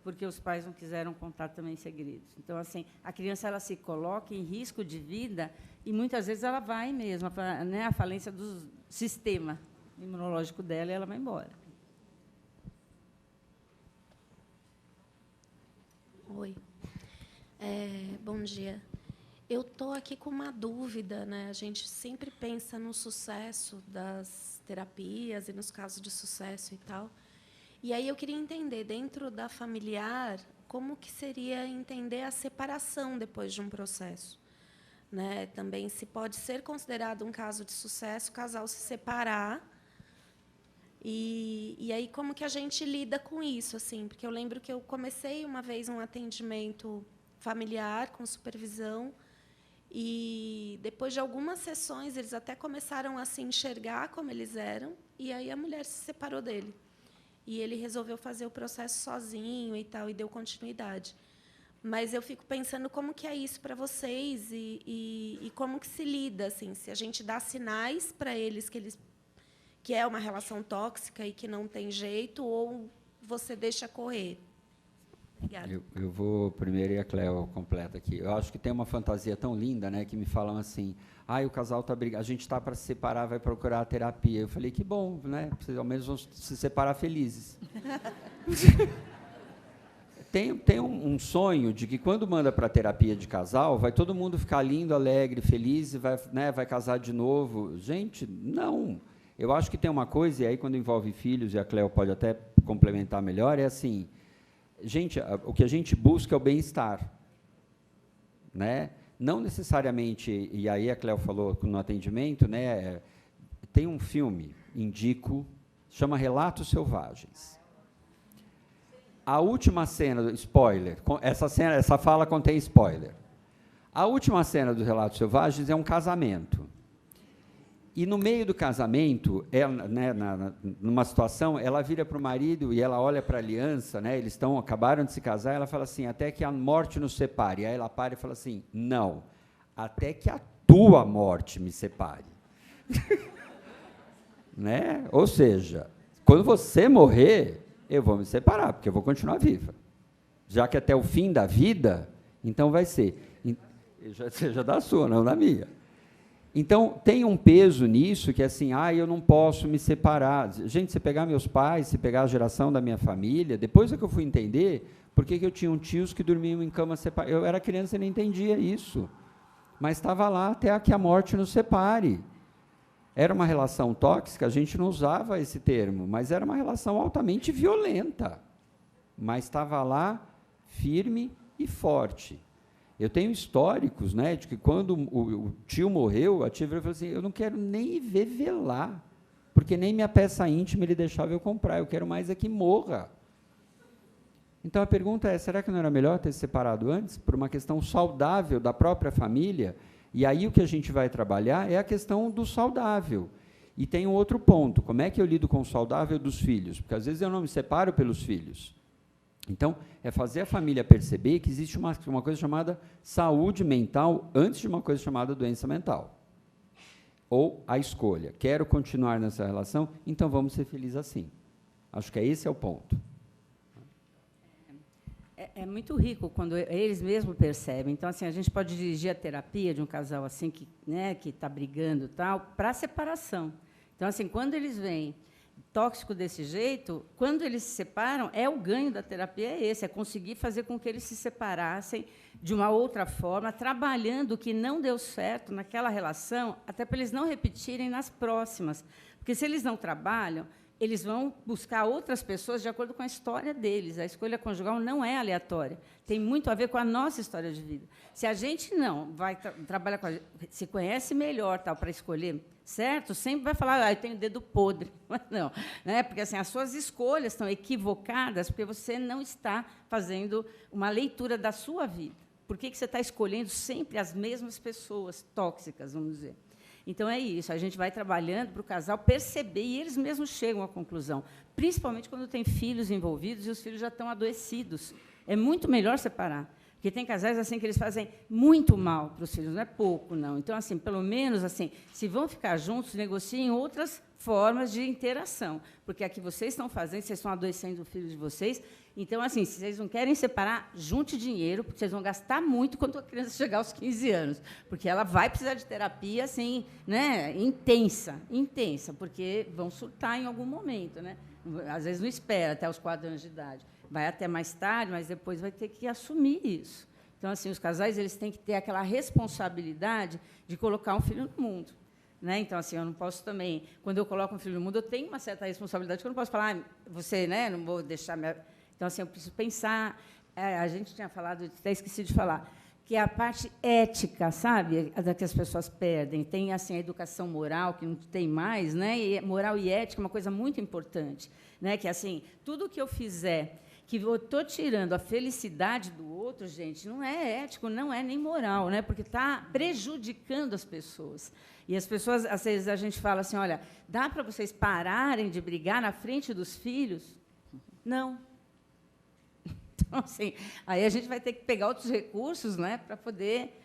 porque os pais não quiseram contar também segredos. Então, assim, a criança ela se coloca em risco de vida e muitas vezes ela vai mesmo, né, a falência do sistema imunológico dela, e ela vai embora. Oi. Bom dia. Eu estou aqui com uma dúvida, né? A gente sempre pensa no sucesso das terapias e nos casos de sucesso e tal. E aí eu queria entender, dentro da familiar, como que seria entender a separação depois de um processo. Né? Também se pode ser considerado um caso de sucesso o casal se separar. E aí como que a gente lida com isso? Assim? Porque eu lembro que eu comecei uma vez um atendimento familiar com supervisão, e depois de algumas sessões eles até começaram a se enxergar como eles eram, e aí a mulher se separou dele. E ele resolveu fazer o processo sozinho e tal, e deu continuidade. Mas eu fico pensando como que é isso para vocês e como que se lida, assim, se a gente dá sinais para eles que é uma relação tóxica e que não tem jeito, ou você deixa correr. Obrigada. Eu vou primeiro, e a Cléo completa aqui. Eu acho que tem uma fantasia tão linda, né, que me falam assim, o casal está brigando, a gente está para se separar, vai procurar a terapia. Eu falei, que bom, né? Vocês ao menos vão se separar felizes. Tem um sonho de que, quando manda para a terapia de casal, vai todo mundo ficar lindo, alegre, feliz, e vai casar de novo. Gente, não. Eu acho que tem uma coisa, e aí, quando envolve filhos, e a Cléo pode até complementar melhor, é assim, gente, o que a gente busca é o bem-estar. Né? Não necessariamente, e aí a Cléo falou no atendimento, né, tem um filme, indico, chama Relatos Selvagens. A última cena, spoiler, essa fala contém spoiler. A última cena dos Relatos Selvagens é um casamento. E, no meio do casamento, ela, né, numa situação, ela vira para o marido e ela olha para a aliança, né, eles acabaram de se casar, ela fala assim, até que a morte nos separe. Aí ela para e fala assim, não, até que a tua morte me separe. Né? Ou seja, quando você morrer, eu vou me separar, porque eu vou continuar viva. Já que até o fim da vida, então vai ser. Seja da sua, não da minha. Então, tem um peso nisso, que é assim, eu não posso me separar. Gente, se pegar meus pais, se pegar a geração da minha família, depois é que eu fui entender por que eu tinha tios que dormiam em cama separada. Eu era criança e não entendia isso. Mas estava lá até que a morte nos separe. Era uma relação tóxica, a gente não usava esse termo, mas era uma relação altamente violenta. Mas estava lá, firme e forte. Eu tenho históricos, né, de que, quando o tio morreu, a tia falou assim, eu não quero nem ver velar, porque nem minha peça íntima ele deixava eu comprar, eu quero mais é que morra. Então, a pergunta é, será que não era melhor ter se separado antes, por uma questão saudável da própria família? E aí o que a gente vai trabalhar é a questão do saudável. E tem um outro ponto, como é que eu lido com o saudável dos filhos? Porque, às vezes, eu não me separo pelos filhos. Então, é fazer a família perceber que existe uma coisa chamada saúde mental antes de uma coisa chamada doença mental. Ou a escolha. Quero continuar nessa relação, então vamos ser felizes assim. Acho que esse é o ponto. É muito rico quando eles mesmos percebem. Então, assim, a gente pode dirigir a terapia de um casal assim que, né, que está brigando tal, para a separação. Então, assim, quando eles veem tóxico desse jeito, quando eles se separam, o ganho da terapia é esse, é conseguir fazer com que eles se separassem de uma outra forma, trabalhando o que não deu certo naquela relação, até para eles não repetirem nas próximas. Porque, se eles não trabalham, eles vão buscar outras pessoas de acordo com a história deles. A escolha conjugal não é aleatória, tem muito a ver com a nossa história de vida. Se a gente não vai trabalhar com se conhece melhor tal para escolher certo, sempre vai falar, eu tenho dedo podre. Mas não, né? Porque assim, as suas escolhas estão equivocadas porque você não está fazendo uma leitura da sua vida. Por que você está escolhendo sempre as mesmas pessoas tóxicas, vamos dizer? Então, é isso, a gente vai trabalhando para o casal perceber, e eles mesmos chegam à conclusão, principalmente quando tem filhos envolvidos e os filhos já estão adoecidos. É muito melhor separar, porque tem casais assim que eles fazem muito mal para os filhos, não é pouco, não. Então, assim, pelo menos, assim, se vão ficar juntos, negociem outras formas de interação, porque a que vocês estão fazendo, vocês estão adoecendo o filho de vocês. Então, assim, se vocês não querem separar, junte dinheiro, porque vocês vão gastar muito quando a criança chegar aos 15 anos, porque ela vai precisar de terapia assim, né, intensa, porque vão surtar em algum momento, né? Às vezes não espera até os 4 anos de idade, vai até mais tarde, mas depois vai ter que assumir isso. Então, assim, os casais eles têm que ter aquela responsabilidade de colocar um filho no mundo. Né? Então, assim, eu não posso também, quando eu coloco um filho no mundo, eu tenho uma certa responsabilidade, que eu não posso falar, você, né, não vou deixar minha... Então, assim, eu preciso pensar. A gente tinha falado, até esqueci de falar, que é a parte ética, sabe, da que as pessoas perdem. Tem assim a educação moral que não tem mais, né? E moral e ética é uma coisa muito importante, né? Que assim, tudo que eu fizer que eu estou tirando a felicidade do outro, gente, não é ético, não é nem moral, né? Porque está prejudicando as pessoas. E as pessoas, às vezes, a gente fala assim, olha, dá para vocês pararem de brigar na frente dos filhos? Não. Então, assim, aí a gente vai ter que pegar outros recursos, né, para poder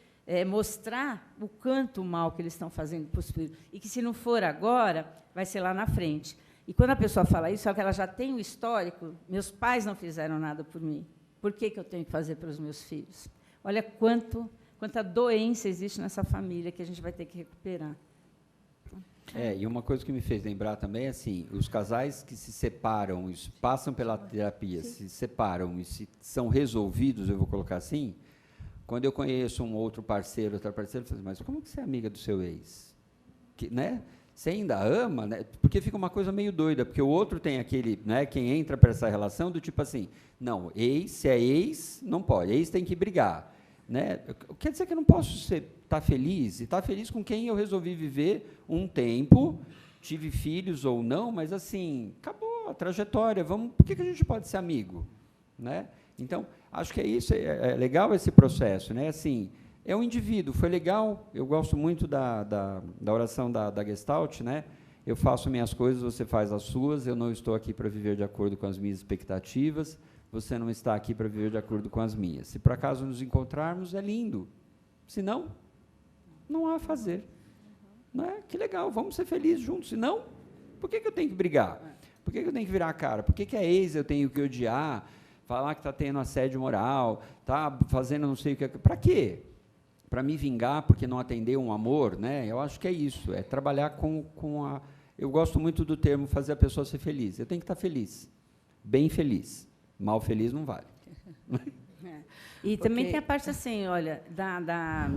mostrar o quanto mal que eles estão fazendo para os filhos. E que, se não for agora, vai ser lá na frente. E, quando a pessoa fala isso, é que ela já tem um histórico, meus pais não fizeram nada por mim. Por que eu tenho que fazer pelos meus filhos? Olha quanta doença existe nessa família que a gente vai ter que recuperar. E uma coisa que me fez lembrar também é assim, os casais que se separam, passam pela terapia, se separam e são resolvidos, eu vou colocar assim, quando eu conheço um outro parceiro, outra parceira, eu falo, mas como que você é amiga do seu ex? Né? Você ainda ama? Né? Porque fica uma coisa meio doida, porque o outro tem aquele, né, quem entra para essa relação, do tipo assim, não, se é ex, não pode, ex tem que brigar. Né? Quer dizer que eu não posso estar feliz, e estar feliz com quem eu resolvi viver um tempo, tive filhos ou não, mas, assim, acabou a trajetória, por que a gente pode ser amigo? Né? Então, acho que é isso, é legal esse processo. Né? Assim, é um indivíduo, foi legal, eu gosto muito da oração da Gestalt, né? Eu faço minhas coisas, você faz as suas, eu não estou aqui para viver de acordo com as minhas expectativas, você não está aqui para viver de acordo com as minhas. Se, por acaso, nos encontrarmos, é lindo. Se não, não há a fazer. Não é? Que legal, vamos ser felizes juntos. Se não, por que eu tenho que brigar? Por que eu tenho que virar a cara? Por que a ex eu tenho que odiar, falar que está tendo assédio moral, está fazendo não sei o que... Para quê? Para me vingar porque não atendeu um amor? Né? Eu acho que é isso, é trabalhar com a... Eu gosto muito do termo fazer a pessoa ser feliz. Eu tenho que estar feliz, bem feliz. Mal feliz não vale. E também tem a parte assim, olha, da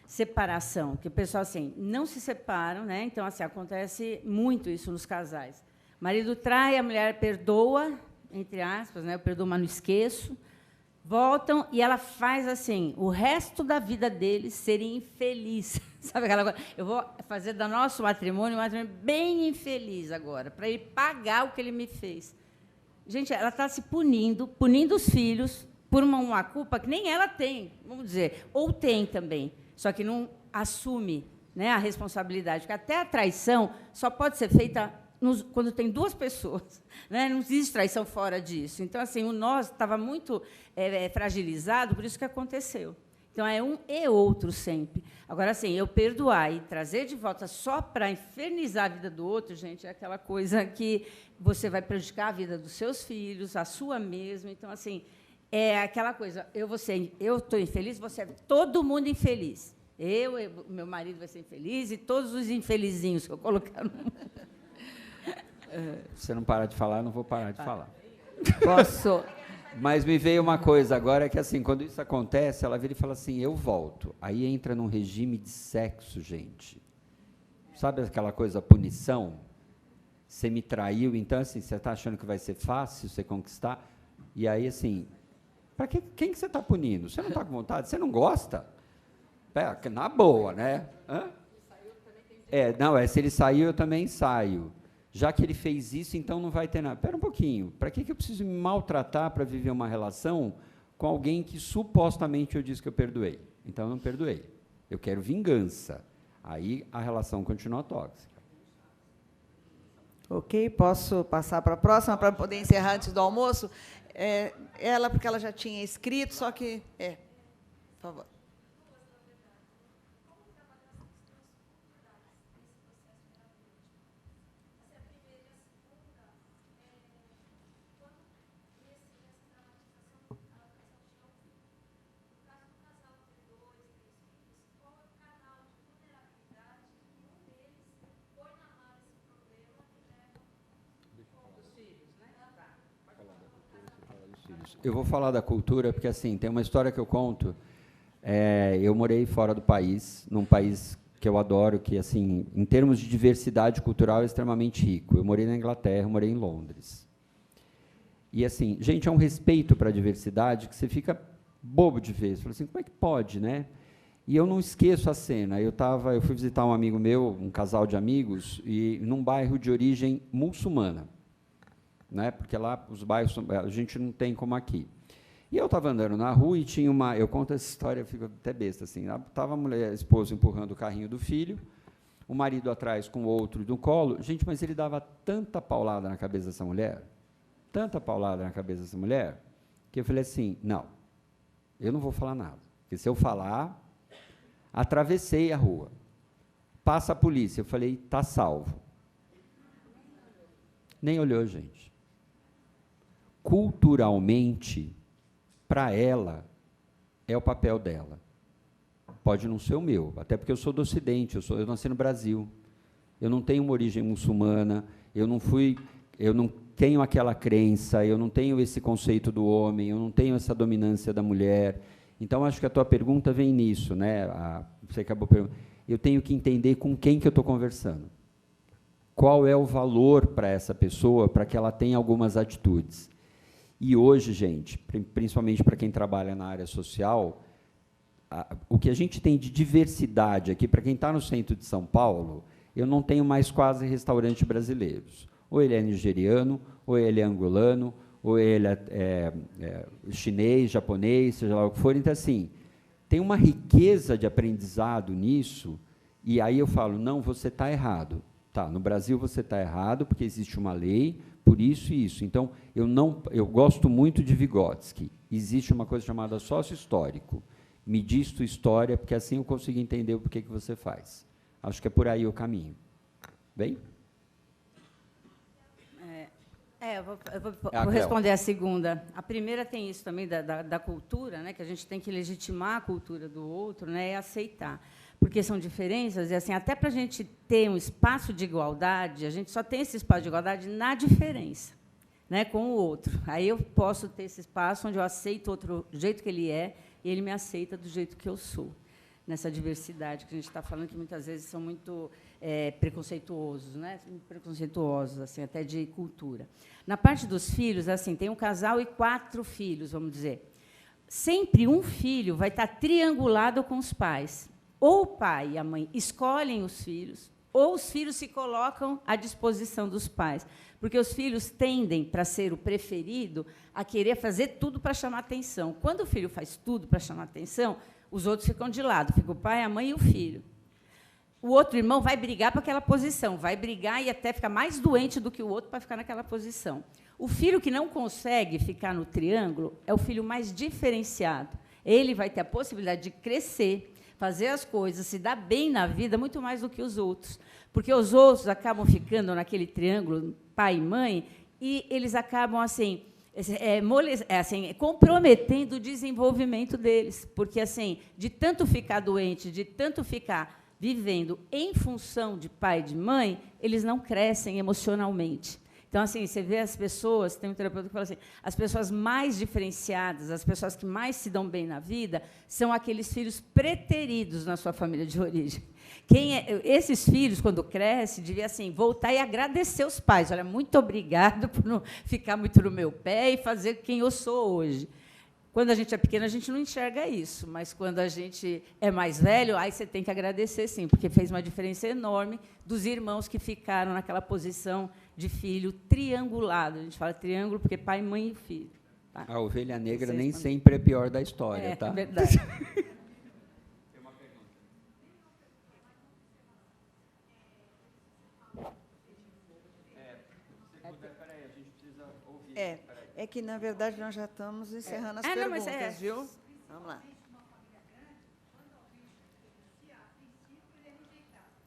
separação, que o pessoal assim, não se separam, né? Então, assim, acontece muito isso nos casais. O marido trai, a mulher perdoa, entre aspas, né? Eu perdoo, mas não esqueço. Voltam e ela faz assim, o resto da vida deles serem infelizes. Sabe aquela coisa? Eu vou fazer do nosso matrimônio um matrimônio bem infeliz agora, para ele pagar o que ele me fez. Gente, ela está se punindo os filhos por uma culpa que nem ela tem, vamos dizer, ou tem também, só que não assume, né, a responsabilidade. Porque até a traição só pode ser feita quando tem 2 pessoas. Né? Não existe traição fora disso. Então, assim, o nós estava muito fragilizado, por isso que aconteceu. Então, é um e outro sempre. Agora, assim, eu perdoar e trazer de volta só para infernizar a vida do outro, gente, é aquela coisa que você vai prejudicar a vida dos seus filhos, a sua mesma. Então, assim, É aquela coisa, eu estou infeliz, você é todo mundo infeliz. Meu marido vai ser infeliz e todos os infelizinhos que eu colocar no mundo. Se você não parar de falar, eu não vou parar de falar. Posso? Mas me veio uma coisa agora, que assim, quando isso acontece, ela vira e fala assim, eu volto. Aí entra num regime de sexo, gente. Sabe aquela coisa, punição? Você me traiu, então, assim, você está achando que vai ser fácil você conquistar? E aí, assim, para quem que você está punindo? Você não está com vontade? Você não gosta? Na boa, né? Hã? Se ele saiu, eu também saio. Já que ele fez isso, então não vai ter nada. Espera um pouquinho, para que eu preciso me maltratar para viver uma relação com alguém que supostamente eu disse que eu perdoei? Então, eu não perdoei. Eu quero vingança. Aí, a relação continua tóxica. Ok, posso passar para a próxima, para poder encerrar antes do almoço? Ela, porque ela já tinha escrito, só que... por favor. Eu vou falar da cultura, porque assim, tem uma história que eu conto. Eu morei fora do país, num país que eu adoro, que assim, em termos de diversidade cultural, é extremamente rico. Eu morei na Inglaterra, eu morei em Londres. E assim, gente, é um respeito para a diversidade que você fica bobo de ver. Você fala assim, como é que pode, né? E eu não esqueço a cena. Eu fui visitar um amigo meu, um casal de amigos, e num bairro de origem muçulmana. Né? Porque lá os bairros a gente não tem como aqui. E eu estava andando na rua e tinha uma... Eu conto essa história, eu fico até besta. Assim, estava a esposa empurrando o carrinho do filho, o marido atrás com o outro no colo. Gente, mas ele dava tanta paulada na cabeça dessa mulher, que eu falei assim, não, eu não vou falar nada. Porque se eu falar... Atravessei a rua. Passa a polícia. Eu falei, está salvo. Nem olhou, gente. Culturalmente, para ela, é o papel dela. Pode não ser o meu, até porque eu sou do Ocidente, eu nasci no Brasil. Eu não tenho uma origem muçulmana, eu não tenho aquela crença, eu não tenho esse conceito do homem, eu não tenho essa dominância da mulher. Então, acho que a tua pergunta vem nisso, né? Você acabou perguntando. Eu tenho que entender com quem que eu estou conversando. Qual é o valor para essa pessoa, para que ela tenha algumas atitudes. E hoje, gente, principalmente para quem trabalha na área social, o que a gente tem de diversidade aqui, para quem está no centro de São Paulo, eu não tenho mais quase restaurantes brasileiros. Ou ele é nigeriano, ou ele é angolano, ou ele é chinês, japonês, seja lá o que for. Então, assim, tem uma riqueza de aprendizado nisso, e aí eu falo, não, você está errado. Tá, no Brasil você está errado, porque existe uma lei, por isso e isso. Então, eu gosto muito de Vygotsky. Existe uma coisa chamada sócio histórico. Me diz tua história, porque assim eu consigo entender o porquê que você faz. Acho que é por aí o caminho. Bem? Vou responder a segunda. A primeira tem isso também da cultura, né, que a gente tem que legitimar a cultura do outro, né, e aceitar. Porque são diferenças, e assim, até para a gente ter um espaço de igualdade, a gente só tem esse espaço de igualdade na diferença, né, com o outro. Aí eu posso ter esse espaço onde eu aceito o outro do jeito que ele é e ele me aceita do jeito que eu sou. Nessa diversidade que a gente está falando, que muitas vezes são muito preconceituosos, né? Preconceituosos, assim, até de cultura. Na parte dos filhos, assim, tem um casal e 4 filhos, vamos dizer. Sempre um filho vai estar triangulado com os pais. Ou o pai e a mãe escolhem os filhos, ou os filhos se colocam à disposição dos pais. Porque os filhos tendem, para ser o preferido, a querer fazer tudo para chamar atenção. Quando o filho faz tudo para chamar atenção, os outros ficam de lado, fica o pai, a mãe e o filho. O outro irmão vai brigar para aquela posição, vai brigar e até ficar mais doente do que o outro para ficar naquela posição. O filho que não consegue ficar no triângulo é o filho mais diferenciado. Ele vai ter a possibilidade de crescer, fazer as coisas, se dar bem na vida, muito mais do que os outros. Porque os outros acabam ficando naquele triângulo, pai e mãe, e eles acabam assim assim, comprometendo o desenvolvimento deles, porque assim, de tanto ficar doente, de tanto ficar vivendo em função de pai e de mãe, eles não crescem emocionalmente. Então, assim, você vê as pessoas, tem um terapeuta que fala assim, as pessoas mais diferenciadas, as pessoas que mais se dão bem na vida, são aqueles filhos preteridos na sua família de origem. Esses filhos, quando crescem, deviam assim, voltar e agradecer os pais. Olha, muito obrigado por não ficar muito no meu pé e fazer quem eu sou hoje. Quando a gente é pequeno, a gente não enxerga isso, mas quando a gente é mais velho, aí você tem que agradecer, sim, porque fez uma diferença enorme dos irmãos que ficaram naquela posição de filho triangulado. A gente fala triângulo porque pai, mãe e filho. Tá? A ovelha negra nem sempre é pior da história, tá? É verdade. É que, na verdade, nós já estamos encerrando as perguntas, viu? Vamos lá.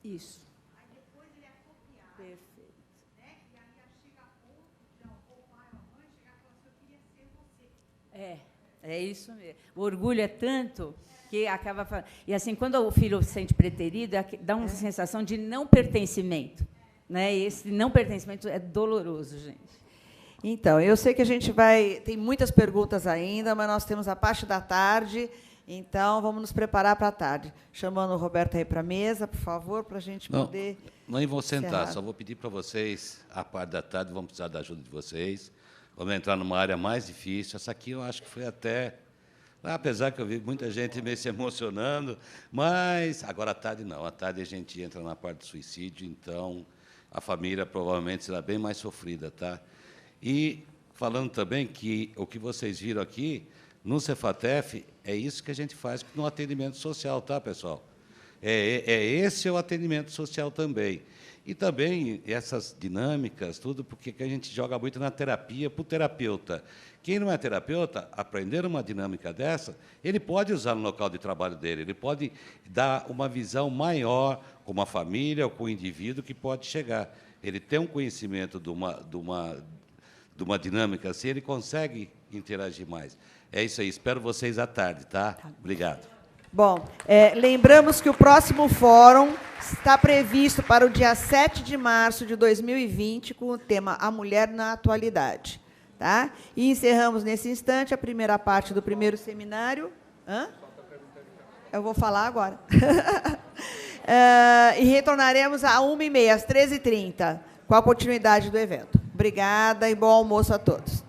Isso. Perfeito. É isso mesmo. O orgulho é tanto que acaba falando. E assim, quando o filho se sente preterido, dá uma sensação de não pertencimento. Né? E esse não pertencimento é doloroso, gente. Então, eu sei que a gente tem muitas perguntas ainda, mas nós temos a parte da tarde, então vamos nos preparar para a tarde. Chamando o Roberto aí para a mesa, por favor, para a gente poder... Não vou sentar, só vou pedir para vocês, a parte da tarde, vamos precisar da ajuda de vocês. Vamos entrar numa área mais difícil. Essa aqui eu acho que foi até... Apesar que eu vi muita gente meio se emocionando, mas agora à tarde não. À tarde a gente entra na parte do suicídio, então a família provavelmente será bem mais sofrida, tá? E falando também que o que vocês viram aqui, no Cefatef, é isso que a gente faz no atendimento social, tá, pessoal? Esse é o atendimento social também. E também essas dinâmicas, tudo, porque a gente joga muito na terapia para o terapeuta. Quem não é terapeuta, aprender uma dinâmica dessa, ele pode usar no local de trabalho dele, ele pode dar uma visão maior com uma família ou com um indivíduo que pode chegar. Ele tem um conhecimento de uma dinâmica assim, ele consegue interagir mais. É isso aí, espero vocês à tarde, tá? Obrigado. Bom, lembramos que o próximo fórum está previsto para o dia 7 de março de 2020, com o tema A Mulher na Atualidade. Tá? E encerramos, nesse instante, a primeira parte do primeiro seminário. Eu vou falar agora. E retornaremos às 13h30, às 13h30, com a continuidade do evento. Obrigada e bom almoço a todos.